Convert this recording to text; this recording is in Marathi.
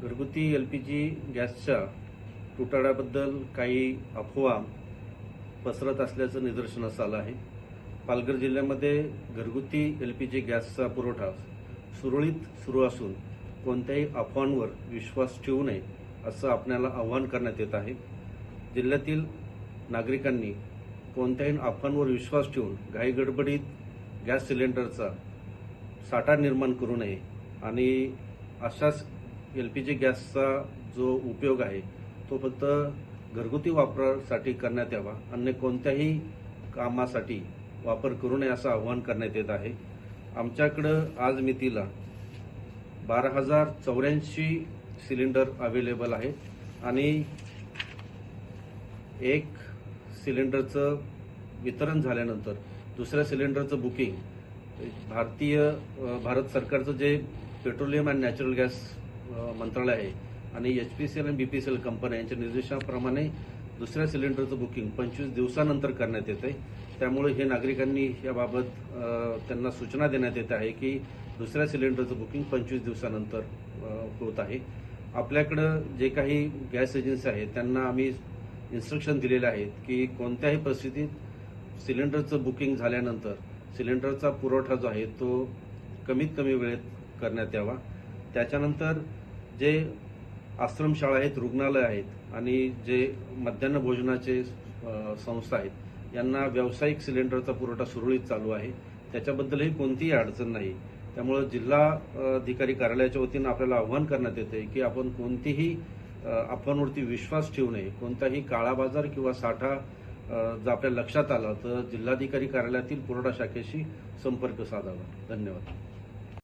घरगुती LPG गॅसच्या तुटवड्याबद्दल काही अफवा पसरत असल्याचं निदर्शनास आलं आहे। पालघर जिल्ह्यामध्ये घरगुती LPG गॅसचा पुरवठा सुरळीत सुरू असून कोणत्याही अफवांवर विश्वास ठेवू नये असं आपल्याला आवाहन करण्यात येत आहे। जिल्ह्यातील नागरिकांनी कोणत्याही अफवांवर विश्वास ठेवून घाईगडबडीत गॅस सिलेंडरचा साठा निर्माण करू नये आणि अशाच LPG गॅसचा जो उपयोग आहे तो फक्त घरगुती वापरासाठी करण्यात यावा, अन्य कोणत्याही कामासाठी वापर करू नये असं आवाहन करण्यात येत आहे। आमच्याकडं आज मितीला 12,084 सिलेंडर अवेलेबल आहेत आणि एक सिलेंडरचं वितरण झाल्यानंतर दुसऱ्या सिलेंडरचं बुकिंग भारत सरकारचं जे पेट्रोलियम अँड नॅचरल गॅस मंत्रालय आहे आणि HPCL आणि BPCL कंपन्या यांच्या निर्देशाप्रमाणे दुसऱ्या सिलेंडरचं बुकिंग 25 दिवसानंतर करण्यात येते। त्यामुळे हे नागरिकांनी याबाबत त्यांना सूचना देण्यात येत आहे की दुसऱ्या सिलेंडरचं बुकिंग 25 दिवसानंतर होत आहे। आपल्याकडं जे काही गॅस एजन्सी आहेत त्यांना आम्ही इन्स्ट्रक्शन दिलेले आहेत की कोणत्याही परिस्थितीत सिलेंडरचं बुकिंग झाल्यानंतर सिलेंडरचा पुरवठा जो आहे तो कमीत कमी वेळेत करण्यात यावा। त्याच्यानंतर जे आश्रमशाळा आहेत, रुग्णालय आहेत आणि जे मध्यान्ह भोजनाचे संस्था आहेत यांना व्यावसायिक सिलेंडरचा पुरवठा सुरळीत चालू आहे, त्याच्याबद्दलही कोणतीही अडचण नाही। त्यामुळे जिल्हा अधिकारी कार्यालयाच्या वतीनं आपल्याला आवाहन करण्यात येते की आपण कोणतीही अफवांवरती विश्वास ठेवू नये। कोणताही काळाबाजार किंवा साठा जर आपल्या लक्षात आला तर जिल्हाधिकारी कार्यालयातील पुरवठा शाखेशी संपर्क साधावा। धन्यवाद।